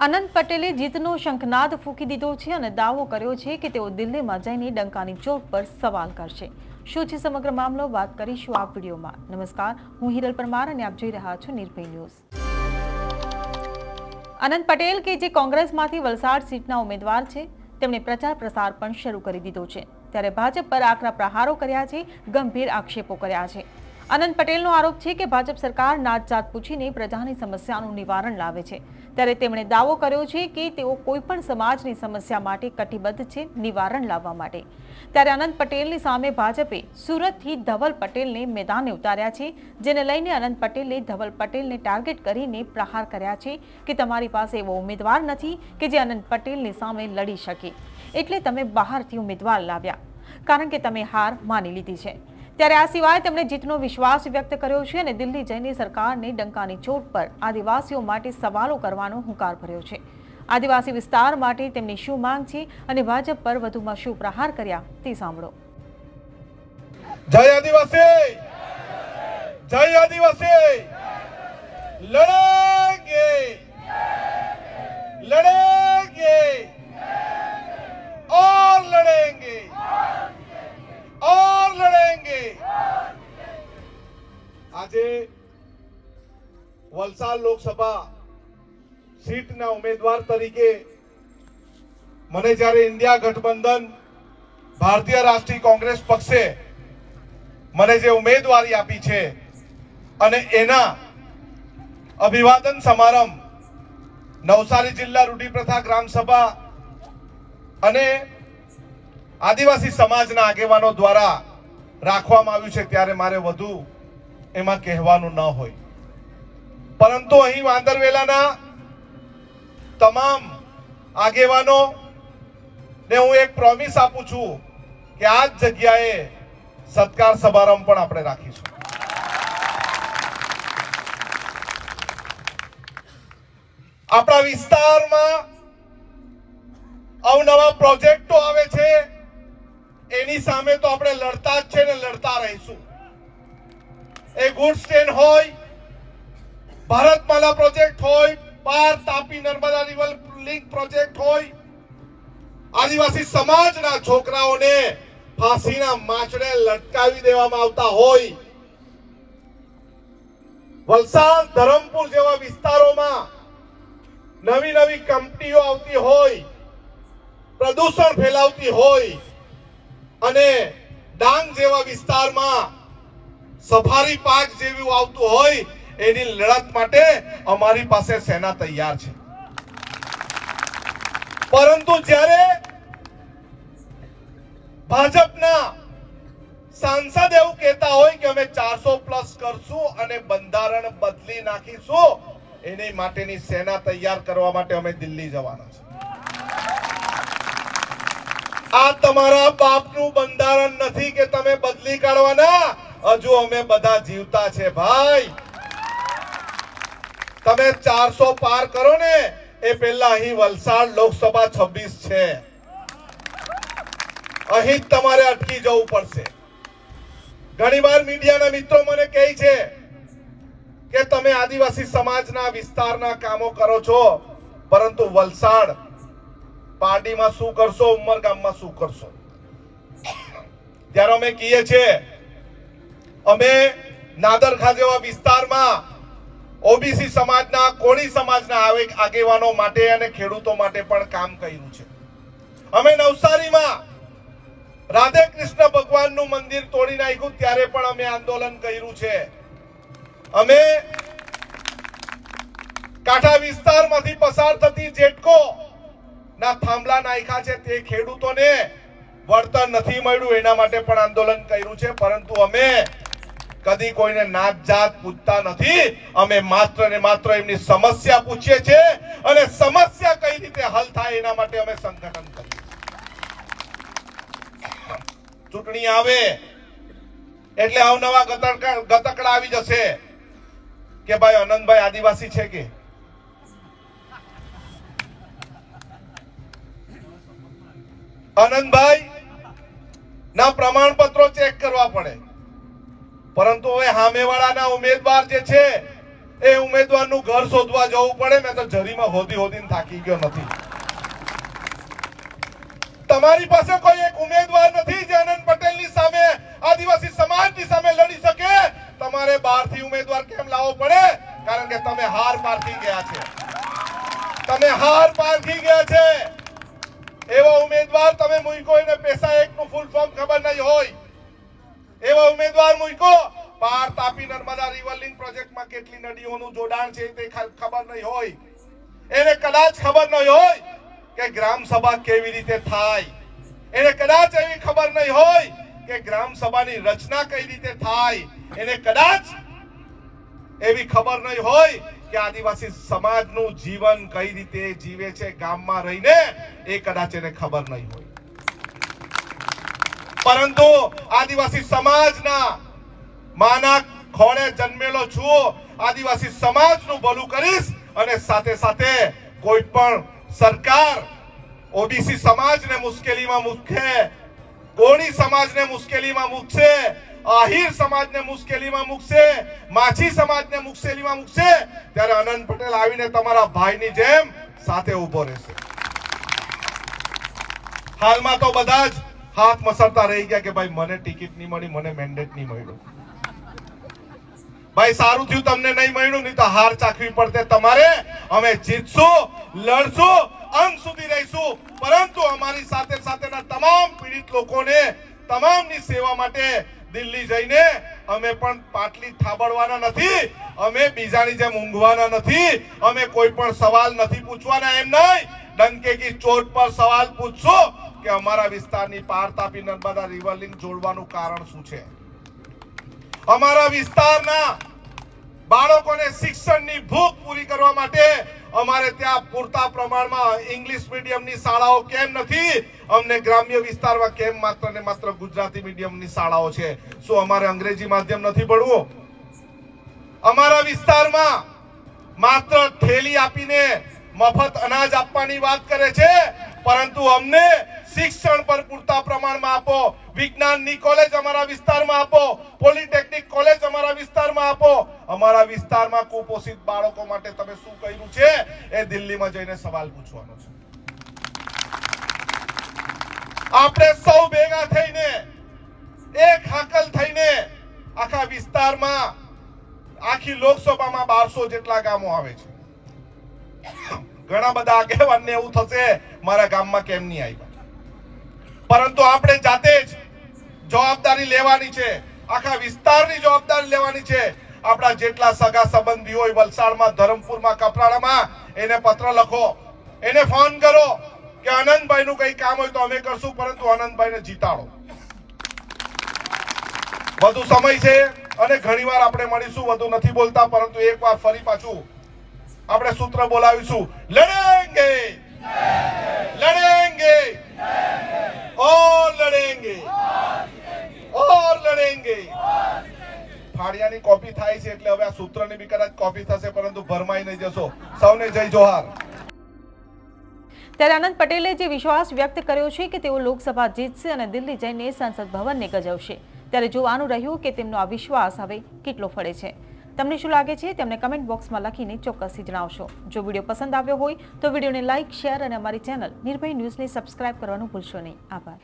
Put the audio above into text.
અનંત પટેલે જીતનો શંખનાદ ફૂંકી દીધો છે અને દાવો કર્યો છે કે તેઓ દિલ્હીમાં જઈને ડંકાની ચોટ પર સવાલ કરશે। શું છે સમગ્ર મામલો, વાત કરીશું આ વિડીયોમાં। નમસ્કાર, હું હિરલ પરમાર અને આપ જોઈ રહ્યા છો નિર્ભય ન્યૂઝ। અનંત પટેલ કે જે કોંગ્રેસમાંથી વલસાડ સીટના ઉમેદવાર છે, તેમણે પ્રચાર પ્રસાર પણ શરૂ કરી દીધો છે। ત્યારે ભાજપ પર આકરા પ્રહારો કર્યા છે, ગંભીર આક્ષેપો કર્યા છે। અનંત પટેલનો આરોપ છે કે ભાજપ સરકાર નાત જાત પૂછીને પ્રજાની સમસ્યાનું નિવારણ લાવે છે। ત્યારે તેમણે દાવો કર્યો છે કે તેઓ કોઈપણ સમાજની સમસ્યા માટે કટિબદ્ધ છે નિવારણ લાવવા માટે। ત્યારે અનંત પટેલની સામે ભાજપે સુરતથી ધવલ પટેલને મેદાને ઉતાર્યા છે, જેને લઈને અનંત પટેલે ધવલ પટેલને ટાર્ગેટ કરીને પ્રહાર કર્યા છે કે તમારી પાસે એવો ઉમેદવાર નથી કે જે અનંત પટેલની સામે લડી શકે, એટલે તમે બહારથી ઉમેદવાર લાવ્યા, કારણ કે તમે હાર માની લીધી છે। ત્યારે આ સિવાય તેમણે જીતનો વિશ્વાસ વ્યક્ત કર્યો છે અને દિલ્હી જઈને સરકારને ડંકાની ચોટ પર આદિવાસીઓ માટે સવાલો કરવાનો હુંકાર ભર્યો છે। આદિવાસી વિસ્તાર માટે તેમની શું માંગ છે અને ભાજપ પર વધુમાં શું પ્રહાર કર્યા તે સાંભળો। જય આદિવાસી, જય આદિવાસી, લડેંગે, લડેંગે और लड़ेंगे और लड़ेंगे। આજે વલસાડ લોકસભા સીટના ઉમેદવાર તરીકે મને જ્યારે ઇન્ડિયા ગઠબંધન ભારતીય રાષ્ટ્રીય કોંગ્રેસ પક્ષે મને જે ઉમેદવારી આપી છે અને એના અભિવાદન સમારંભ નવસારી જિલ્લા રૂઢિપ્રથા ગ્રામ સભા અને આદિવાસી સમાજના આગેવાનો દ્વારા રાખવામાં આવ્યું છે, ત્યારે મારે વધુ એમાં કહેવાનું ન હોય, પરંતુ અહીં વાંદરવેલાના તમામ આગેવાનો ને હું એક પ્રોમિસ આપું છું કે આ જ જગ્યાએ સત્કાર સમારંભ પણ આપણે રાખીશું। આપણા વિસ્તારમાં અવનવા પ્રોજેક્ટો આવે છે, એની સામે તો આપણે લડતા જ છે ને લડતા રહીશું। એ ગુડ્સ ટ્રેન હોય, ભારતમાલા પ્રોજેક્ટ હોય, પાર Tapi Narmada river link project હોય, આદિવાસી સમાજના છોકરાઓને ફાંસીના માંચડે લટકાવી દેવામાં આવતા હોય, વલસાડ ધરમપુર જેવા વિસ્તારોમાં નવી નવી કંપનીઓ આવતી હોય, પ્રદૂષણ ફેલાવતી હોય અને ડાંગ જેવા વિસ્તારમાં સફારી પાર્ક જેવું આવતું હોય, એની લડત માટે અમારી પાસે સેના તૈયાર છે। પરંતુ જ્યારે ભાજપના સાંસદ એવું કહેતા હોય કે અમે 400+ કરશું અને બંધારણ બદલી નાખીશું, એની માટેની સેના તૈયાર કરવા માટે અમે દિલ્હી જવાના છે। આ તમારા બાપનું બંધારણ નથી કે તમે બદલી કાઢવાના, હજુ અમે બધા જીવતા છે ભાઈ। તમે 400 પાર કરો ને એ પહેલા અહીં વલસાડ લોકસભા 26 છે, અહીં તમારે અટકી જવું પડશે। ઘણીવાર મીડિયાના મિત્રો મને કહે છે કે તમે આદિવાસી સમાજના વિસ્તારના કામો કરો છો, પરંતુ વલસાડ પાર્ટીમાં શું કરશો, ઉમરગામમાં શું કરશો? ત્યારે અમે કહીએ છીએ અમે નાદરખા જેવા વિસ્તારમાં ઓબીસી સમાજના, કોળી સમાજના આગેવાનો માટે અને ખેડૂતો માટે પણ કામ કર્યું છે। અમે નવસારીમાં રાધે કૃષ્ણ ભગવાનનું મંદિર તોડી નાખ્યું, ત્યારે પણ અમે આંદોલન કર્યું છે। અમે કાંઠા વિસ્તારમાંથી પસાર થતી જેટકો ના થાંભલા નાખ્યા છે, તે ખેડૂતોને વળતર નથી મળ્યું, એના માટે પણ આંદોલન કર્યું છે। પરંતુ અમે કદી કોઈને નાત જાત પૂછતા નથી, અમે માત્ર ને માત્ર એમની સમસ્યા પૂછીએ છીએ અને સમસ્યા કઈ રીતે હલ થાય એના માટે અમે સંગઠન કરીએ। ચૂંટણી આવે એટલે અવનવા ગતકડા આવી જશે કે ભાઈ અનંતભાઈ આદિવાસી છે કે આનંદભાઈ ના પ્રમાણપત્રો ચેક કરવા પડે, પરંતુ હવે સામેવાળાના ઉમેદવાર જે છે એ ઉમેદવારનું ઘર શોધવા જવું પડે. મેં તો જરીમાં હોદીને થાકી ગયો નથી. તમારી પાસે કોઈ એક ઉમેદવાર નથી જે આનંદ પટેલની સામે, આદિવાસી સમાજની સામે લડી શકે. તમારે બહારથી ઉમેદવાર કેમ લાવવો પડે? કારણ કે તમે હાર પારખી ગયા છે. તમે હાર પારખી ગયા છે. એવો ઉમેદવાર તમે મૂકો, એને પૈસા એકનું ફૂલ ફોર્મ ખબર નહીં હોય. એવો ઉમેદવાર મૂકો, પાર તાપી નર્મદા રિવર લિંક પ્રોજેક્ટમાં કેટલી નદીઓનું જોડાણ છે તે ખબર નહીં હોય. એને કદાચ ખબર નહીં હોય કે ગ્રામ સભા કેવી રીતે થાય. એને કદાચ એવી ખબર નહીં હોય કે ગ્રામ સભાની રચના કઈ રીતે થાય. એને કદાચ એવી ખબર નહીં હોય કે આદિવાસી સમાજનું જીવન કઈ રીતે જીવે છે ગામમાં રહીને, એ કદાચ એને ખબર નહીં હોય. પરંતુ આદિવાસી સમાજના માના ખોળે જન્મેલો છું. આદિવાસી સમાજનું ભલું કરીશ અને સાથે સાથે કોઈ પણ સરકાર ઓબીસી સમાજને મુશ્કેલીમાં મૂકે, કોળી સમાજને મુશ્કેલીમાં મૂકશે, આહિર સમાજને મુશ્કેલીમાં મૂકશે, માછી સમાજને મુશ્કેલીમાં મૂકશે, ત્યારે આનંદ પટેલ આવીને તમારા ભાઈની જેમ સાથે ઉભો રહેશે. હાલમાં તો બધા જ હાથ મસળતા રહી ગયા કે ભાઈ મને ટિકિટ નહીં મળી, મને મેન્ડેટ નહીં મળ્યું. ભાઈ સારું થયું તમને નહીં મળ્યું, નહીં તો હાર ચાખવી પડતે તમારે. અમે જીતશું, લડશું, અંત સુધી રહીશું, પરંતુ અમારી સાથે સાથેના તમામ પીડિત લોકોને તમામની સેવા માટે દિલ્હી જઈને અમે પણ પાટલી થાબડવાના નથી. અમે બીજાની જેમ ઊંઘવાના નથી. અમે કોઈ પણ સવાલ નથી પૂછવાના. એમ નહીં, ડંકે કી ચોટ પર સવાલ પૂછશું કે અમારા વિસ્તારની પાર તાપી નર્મદા રિવર લિંક જોડવાનું કારણ શું છે. અમારા વિસ્તારના બાળકોને શિક્ષણની ભૂખ પૂરી કરવા માટે અમારે ત્યાં પૂરતા પ્રમાણમાં ઇંગ્લિશ મીડિયમની શાળાઓ કેમ નથી? અમને ગ્રામ્ય વિસ્તારમાં કેમ માત્ર ને માત્ર ગુજરાતી મીડિયમની શાળાઓ છે? શું અમારે અંગ્રેજી માધ્યમ નથી ભણવું? અમારા વિસ્તારમાં માત્ર થેલી આપીને મફત અનાજ આપવાની વાત કરે છે, પરંતુ અમને શિક્ષણ પર પૂરતા પ્રમાણમાં આપો. વિજ્ઞાનની કોલેજ અમારા વિસ્તારમાં આપો, પોલિટેકનિક કોલેજ અમારા વિસ્તારમાં આપો. અમારા વિસ્તારમાં કુપોષિત બાળકો માટે તમે શું કર્યું છે એ દિલ્હીમાં જઈને સવાલ પૂછવાનો છે. આપણે સૌ ભેગા થઈને એક હાકલ થઈને આખા વિસ્તારમાં, આખી લોકસભામાં 1200 જેટલા ગામો આવે છે. ઘણા બધા આગેવાનને એવું થશે મારા ગામમાં કેમ નહીં આવ્યા, પરંતુ આપણે જાતે જ જવાબદારી લેવાની છે. આખા વિસ્તારની જવાબદારી લેવાની છે. આપણા જેટલા સગા સંબંધી હોય વલસાડમાં, ધરમપુરમાં, કપરાડામાં, એને પત્ર લખો, એને ફોન કરો કે આનંદભાઈ નું કઈ કામ હોય તો અમે કરશું, પરંતુ આનંદભાઈને જીતાડો. વધુ સમય છે અને ઘણીવાર આપણે મળીશું. વધુ નથી બોલતા, પરંતુ એકવાર ફરી પાછું આપણે સૂત્ર બોલાવીશું. લડેંગે, લડેંગે और लड़ेंगे और लड़ेंगे. ફાડિયાની કોપી થાય છે એટલે હવે આ સૂત્રની બી કદાચ કોપી થશે, પરંતુ ભરમાઈ નહીં જશો. સૌને જય જોહાર. ત્યારે આનંદ પટેલે જે વિશ્વાસ વ્યક્ત કર્યો છે કે તેઓ લોકસભા જીતશે અને દિલ્હી જઈને સંસદ ભવનને ગજવશે, ત્યારે જોવાનું રહ્યું કે તેમનો આ વિશ્વાસ હવે કેટલો ફળે છે. તમને શું લાગે છે તેમને કમેન્ટ બોક્સમાં લખીને ચોક્કસથી જણાવશો. જો વિડીયો પસંદ આવ્યો હોય તો વિડીયોને લાઇક, શેર અને અમારી ચેનલ નિર્ભય ન્યૂઝને સબસ્ક્રાઇબ કરવાનું ભૂલશો નહીં. આભાર.